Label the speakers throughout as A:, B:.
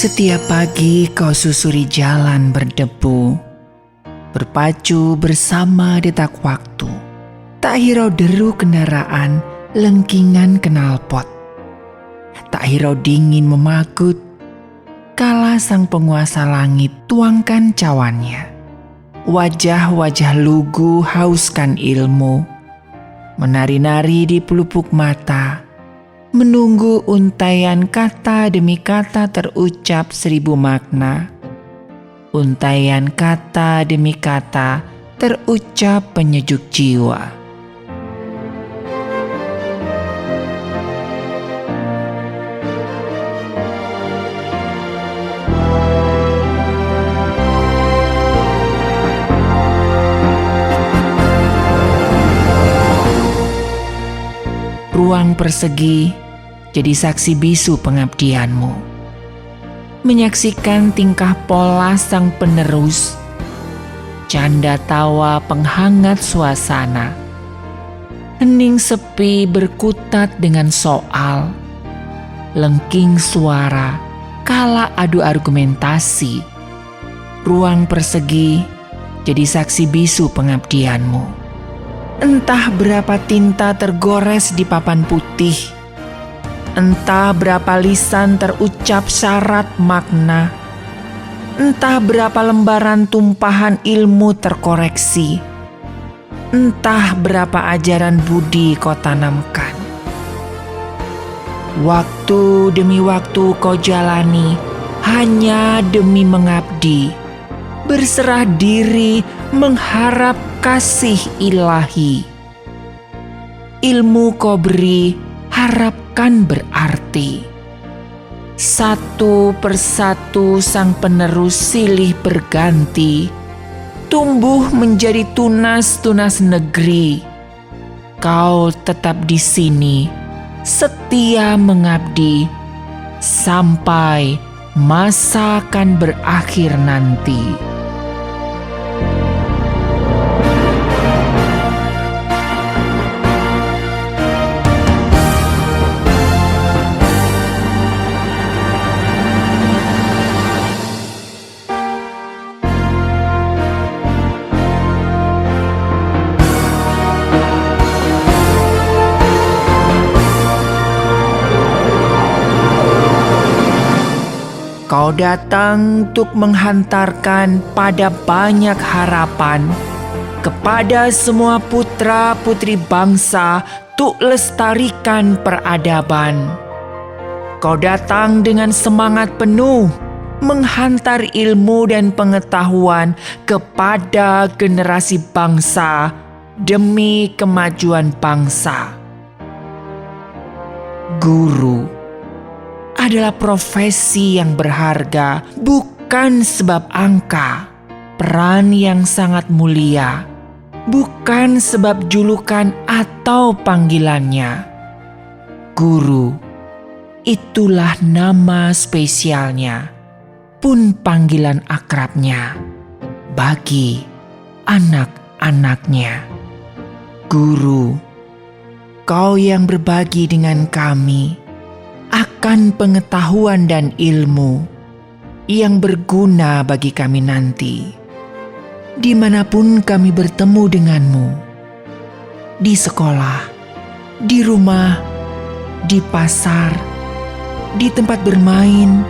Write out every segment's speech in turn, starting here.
A: Setiap pagi kau susuri jalan berdebu, berpacu bersama detak waktu. Tak hirau deru kendaraan, lengkingan knalpot. Tak hirau dingin memagut, kala sang penguasa langit tuangkan cawannya. Wajah-wajah lugu hauskan ilmu, menari-nari di pelupuk mata, menunggu untaian kata demi kata terucap 1000 makna. Untaian kata demi kata terucap penyejuk jiwa. Ruang persegi jadi saksi bisu pengabdianmu. Menyaksikan tingkah pola sang penerus, canda tawa penghangat suasana. Hening sepi berkutat dengan soal, lengking suara kala adu argumentasi. Ruang persegi jadi saksi bisu pengabdianmu. Entah berapa tinta tergores di papan putih, entah berapa lisan terucap syarat makna, entah berapa lembaran tumpahan ilmu terkoreksi, entah berapa ajaran budi kau tanamkan. Waktu demi waktu kau jalani hanya demi mengabdi, berserah diri mengharap kasih ilahi. Ilmu kau beri, harapkan berarti. Satu persatu sang penerus silih berganti, tumbuh menjadi tunas-tunas negeri. Kau tetap di sini, setia mengabdi, sampai masa akan berakhir nanti. Kau datang untuk menghantarkan pada banyak harapan kepada semua putra-putri bangsa untuk lestarikan peradaban. Kau datang dengan semangat penuh menghantar ilmu dan pengetahuan kepada generasi bangsa demi kemajuan bangsa. Guru adalah profesi yang berharga bukan sebab angka, peran yang sangat mulia, bukan sebab julukan atau panggilannya. Guru, itulah nama spesialnya, pun panggilan akrabnya bagi anak-anaknya. Guru, kau yang berbagi dengan kami akan pengetahuan dan ilmu yang berguna bagi kami nanti, dimanapun kami bertemu denganmu, di sekolah, di rumah, di pasar, di tempat bermain.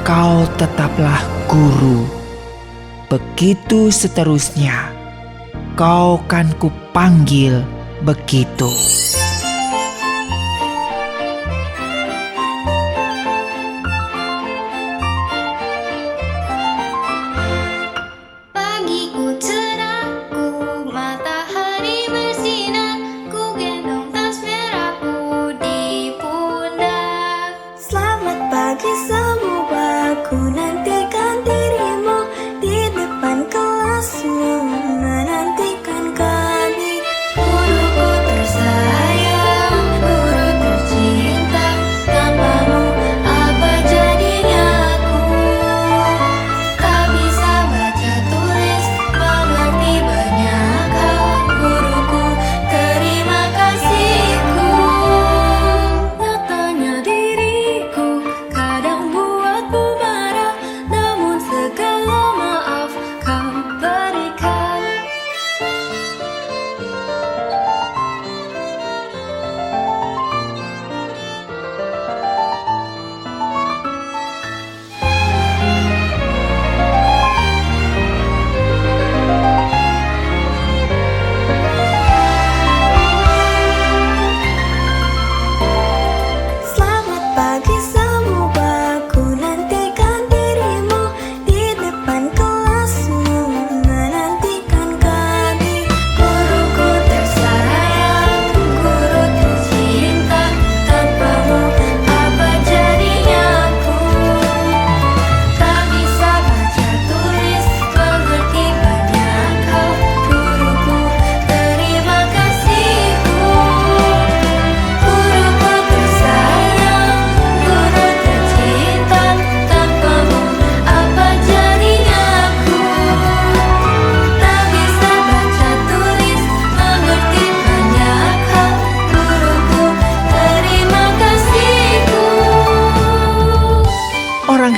A: Kau tetaplah guru. Begitu seterusnya, kau kan kupanggil begitu.
B: Menantikan kami, guruku tersayang.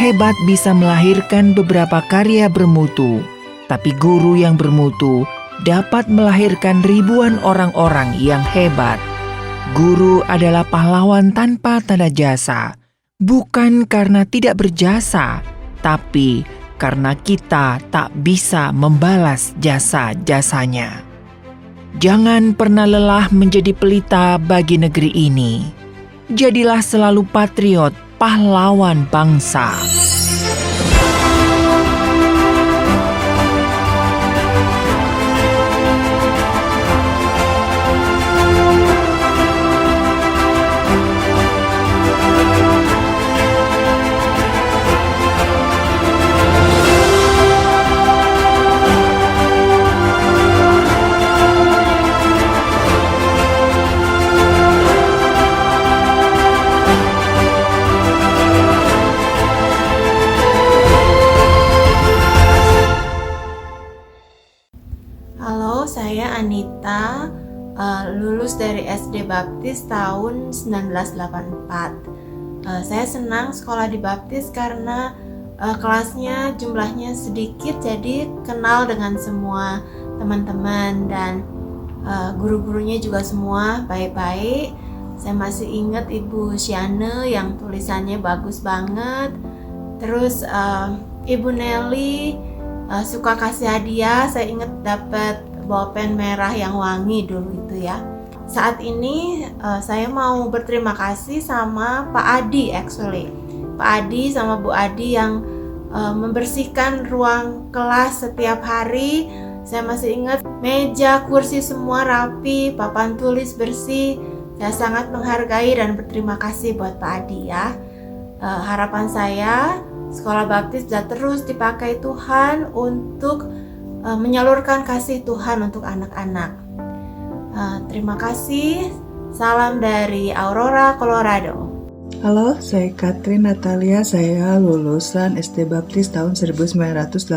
A: hebat bisa melahirkan beberapa karya bermutu, tapi guru yang bermutu dapat melahirkan ribuan orang-orang yang hebat. Guru adalah pahlawan tanpa tanda jasa, bukan karena tidak berjasa, tapi karena kita tak bisa membalas jasa-jasanya. Jangan pernah lelah menjadi pelita bagi negeri ini. Jadilah selalu patriot, pahlawan bangsa.
B: Halo, saya Anita, lulus dari SD Baptis tahun 1984. Saya senang sekolah di Baptis karena kelasnya jumlahnya sedikit, jadi kenal dengan semua teman-teman dan guru-gurunya juga semua baik-baik. Saya masih ingat Ibu Syane yang tulisannya bagus banget. Terus Ibu Nelly suka kasih hadiah. Saya ingat dapat bolpen merah yang wangi dulu itu ya. Saat ini saya mau berterima kasih sama Pak Adi Pak Adi sama Bu Adi yang membersihkan ruang kelas setiap hari. Saya masih ingat meja, kursi semua rapi, papan tulis bersih. Saya sangat menghargai dan berterima kasih buat Pak Adi ya. Harapan saya Sekolah Baptis bisa terus dipakai Tuhan untuk menyalurkan kasih Tuhan untuk anak-anak. Terima kasih. Salam dari Aurora, Colorado.
C: Halo, saya Katrin Natalia. Saya lulusan SD Baptis tahun 1985.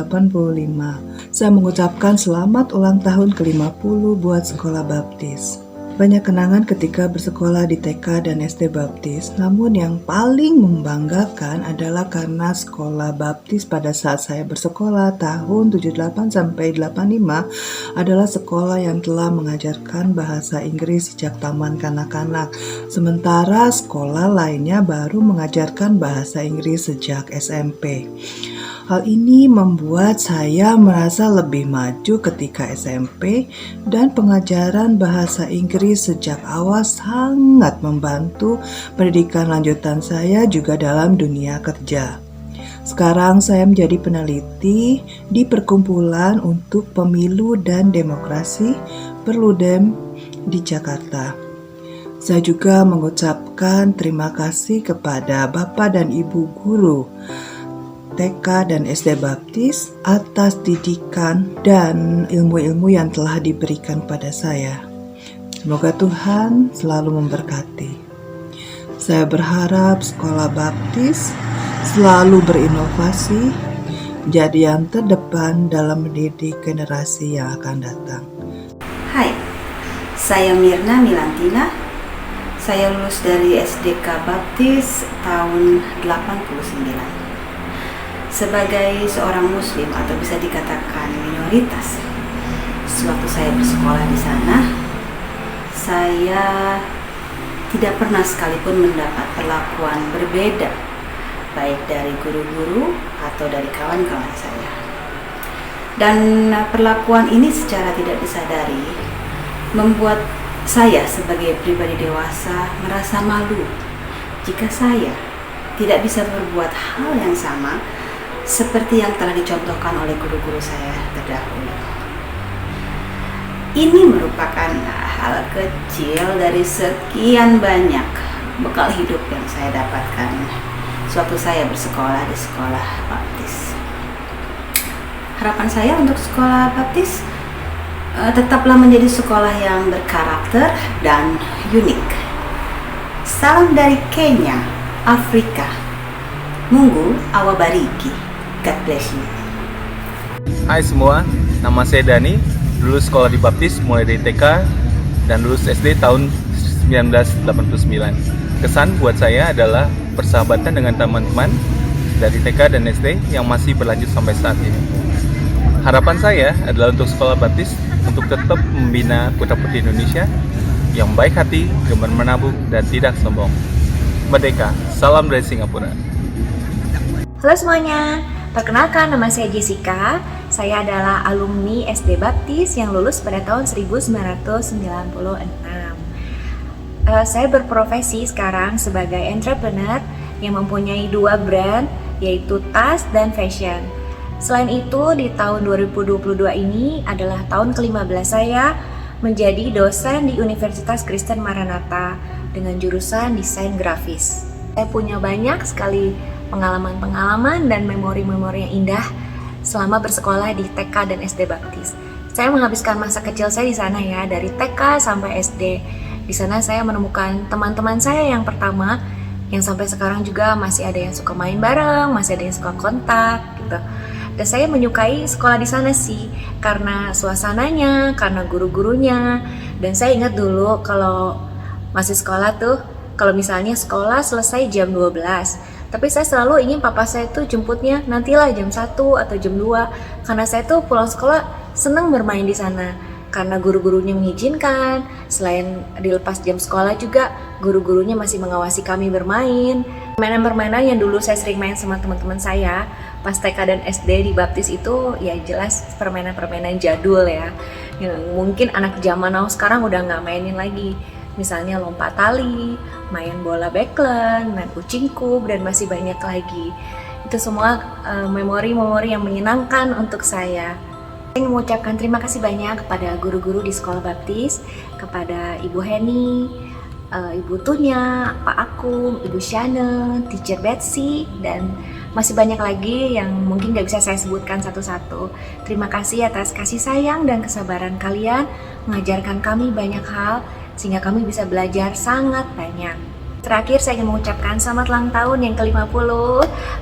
C: Saya mengucapkan selamat ulang tahun ke-50 buat Sekolah Baptis. Banyak kenangan ketika bersekolah di TK dan SD Baptis, namun yang paling membanggakan adalah karena Sekolah Baptis pada saat saya bersekolah tahun 78 sampai 85 adalah sekolah yang telah mengajarkan bahasa Inggris sejak taman kanak-kanak, sementara sekolah lainnya baru mengajarkan bahasa Inggris sejak SMP. Hal ini membuat saya merasa lebih maju ketika SMP dan pengajaran bahasa Inggris sejak awal sangat membantu pendidikan lanjutan saya juga dalam dunia kerja. Sekarang saya menjadi peneliti di Perkumpulan untuk Pemilu dan Demokrasi Perludem di Jakarta. Saya juga mengucapkan terima kasih kepada Bapak dan Ibu guru TK dan SD Baptis atas didikan dan ilmu-ilmu yang telah diberikan pada saya. Semoga Tuhan selalu memberkati. Saya berharap Sekolah Baptis selalu berinovasi, menjadi yang terdepan dalam mendidik generasi yang akan datang.
D: Hai, saya Mirna Milantina. Saya lulus dari SDK Baptis tahun 89. Sebagai seorang muslim atau bisa dikatakan minoritas, sewaktu saya bersekolah di sana, saya tidak pernah sekalipun mendapat perlakuan berbeda, baik dari guru-guru atau dari kawan-kawan saya. Dan perlakuan ini secara tidak disadari membuat saya sebagai pribadi dewasa merasa malu jika saya tidak bisa berbuat hal yang sama seperti yang telah dicontohkan oleh guru-guru saya terdahulu. Ini merupakan hal kecil dari sekian banyak bekal hidup yang saya dapatkan sewaktu saya bersekolah di Sekolah Baptis. Harapan saya untuk Sekolah Baptis tetaplah menjadi sekolah yang berkarakter dan unik. Salam dari Kenya, Afrika. Mungu awabariki. God bless you.
E: Hai semua, nama saya Dani, lulus sekolah di Baptis mulai dari TK dan lulus SD tahun 1989. Kesan buat saya adalah persahabatan dengan teman-teman dari TK dan SD yang masih berlanjut sampai saat ini. Harapan saya adalah untuk Sekolah Baptis untuk tetap membina putra-putri Indonesia yang baik hati, gemar menabung, dan tidak sombong. Merdeka, salam dari Singapura.
F: Halo semuanya, perkenalkan nama saya Jessica. Saya adalah alumni SD Baptis yang lulus pada tahun 1996. Saya berprofesi sekarang sebagai entrepreneur yang mempunyai 2 brand, yaitu tas dan fashion. Selain itu, di tahun 2022 ini adalah tahun ke-15 saya menjadi dosen di Universitas Kristen Maranatha dengan jurusan desain grafis. Saya punya banyak sekali pengalaman-pengalaman dan memori-memori yang indah selama bersekolah di TK dan SD Baptis. Saya menghabiskan masa kecil saya di sana ya, dari TK sampai SD. Di sana saya menemukan teman-teman saya yang pertama, yang sampai sekarang juga masih ada yang suka main bareng, masih ada yang suka kontak gitu. Dan saya menyukai sekolah di sana sih, karena suasananya, karena guru-gurunya. Dan saya ingat dulu kalau masih sekolah tuh, kalau misalnya sekolah selesai jam 12, tapi saya selalu ingin papa saya tuh jemputnya nantilah jam 1 atau jam 2, karena saya tuh pulang sekolah senang bermain di sana. Karena guru-gurunya mengizinkan, selain dilepas jam sekolah juga, guru-gurunya masih mengawasi kami bermain. Permainan-permainan yang dulu saya sering main sama teman-teman saya pas TK dan SD di Baptis itu ya jelas permainan-permainan jadul ya, yang mungkin anak zaman now sekarang udah nggak mainin lagi. Misalnya lompat tali, main bola backland, main kucing kub, dan masih banyak lagi. Itu semua memori-memori yang menyenangkan untuk saya. Saya ingin mengucapkan terima kasih banyak kepada guru-guru di Sekolah Baptis, kepada Ibu Heni, Ibu Tunya, Pak Akum, Ibu Shana, Teacher Betsy, dan masih banyak lagi yang mungkin gak bisa saya sebutkan satu-satu. Terima kasih atas kasih sayang dan kesabaran kalian mengajarkan kami banyak hal sehingga kami bisa belajar sangat banyak. Terakhir saya ingin mengucapkan selamat ulang tahun yang ke-50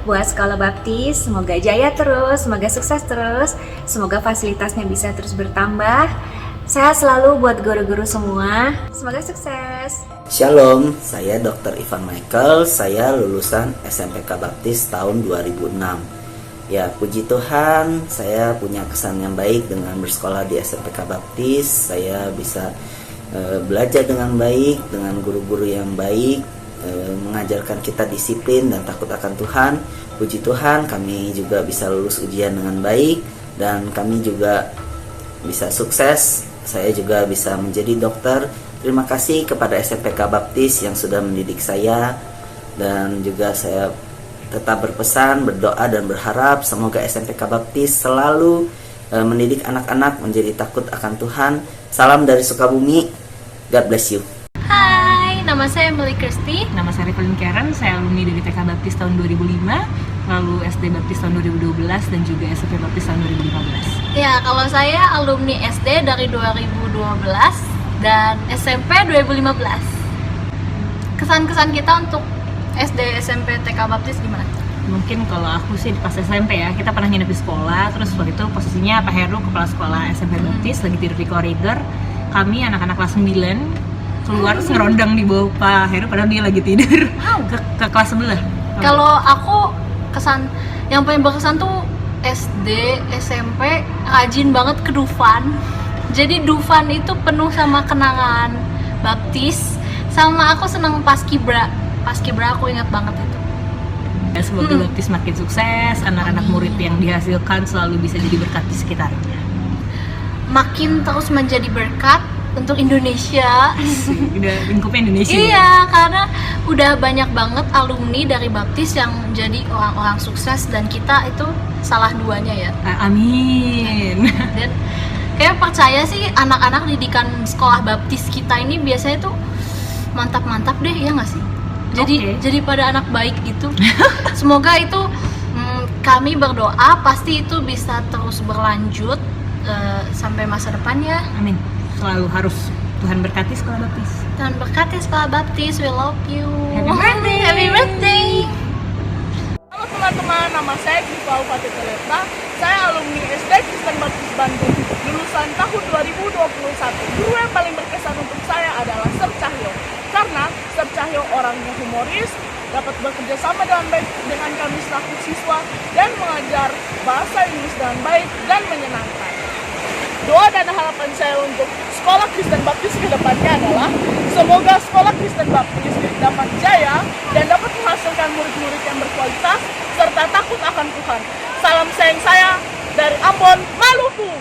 F: buat Sekolah Baptis. Semoga jaya terus, semoga sukses terus, semoga fasilitasnya bisa terus bertambah. Sehat selalu buat guru-guru semua, semoga sukses.
G: Shalom, saya Dr. Ivan Michael, saya lulusan SMPK Baptis tahun 2006. Ya, puji Tuhan, saya punya kesan yang baik dengan bersekolah di SMPK Baptis. Saya bisa belajar dengan baik, dengan guru-guru yang baik, mengajarkan kita disiplin dan takut akan Tuhan. Puji Tuhan, kami juga bisa lulus ujian dengan baik dan kami juga bisa sukses. Saya juga bisa menjadi dokter. Terima kasih kepada SMPK Baptis yang sudah mendidik saya, dan juga saya tetap berpesan, berdoa dan berharap semoga SMPK Baptis selalu mendidik anak-anak menjadi takut akan Tuhan. Salam dari Sukabumi. God bless you.
H: Hai, nama saya Emily Christy.
I: Nama saya Revelin Karen, saya alumni dari TK Baptis tahun 2005, lalu SD Baptis tahun 2012, dan juga SMP Baptis tahun 2015.
H: Ya, kalau saya alumni SD dari 2012 dan SMP 2015. Kesan-kesan kita untuk SD, SMP, TK Baptis gimana?
I: Mungkin kalau aku sih pas SMP ya, kita pernah nginep di sekolah, terus waktu itu posisinya Pak Heru, kepala sekolah SMP Baptis, lagi tidur di koridor. Kami anak-anak kelas 9 keluar terus ngerondang di bawah Pak Heru padahal dia lagi tidur ke kelas sebelah.
H: Kalau aku kesan yang paling berkesan tuh SD, SMP rajin banget ke Dufan. Jadi Dufan itu penuh sama kenangan Baptis. Sama aku seneng Paskibra. Paskibra aku ingat banget itu.
I: Semoga Baptis makin sukses, anak-anak murid yang dihasilkan selalu bisa jadi berkat di sekitarnya.
H: Makin terus menjadi berkat untuk Indonesia.
I: Udah lingkupnya Indonesia.
H: Iya, karena udah banyak banget alumni dari Baptis yang jadi orang-orang sukses, dan kita itu salah duanya ya.
I: Amin.
H: Dan kayak percaya sih anak-anak didikan sekolah Baptis kita ini biasanya tuh mantap-mantap deh, ya nggak sih? Jadi pada anak baik gitu. Semoga itu kami berdoa pasti itu bisa terus berlanjut sampai masa depan ya.
I: Amin. Selalu harus Tuhan berkati Sekolah Baptis.
H: Tuhan berkati Sekolah Baptis. We love you.
I: Happy birthday.
H: Happy birthday.
J: Halo teman-teman, nama saya Giva Alfati Teleta. Saya alumni SD Kristen Baptis Bandung, lulusan tahun 2021. Guru yang paling berkesan untuk saya adalah Sir Cahyo, karena Sir Cahyo orangnya humoris, dapat bekerja sama dengan baik dengan kami selaku siswa dan mengajar bahasa Inggris dengan baik dan menyenangkan. Doa dan harapan saya untuk Sekolah Kristen Baptis ke depannya adalah semoga Sekolah Kristen Baptis dapat jaya dan dapat menghasilkan murid-murid yang berkualitas serta takut akan Tuhan. Salam sayang saya dari Ambon, Maluku.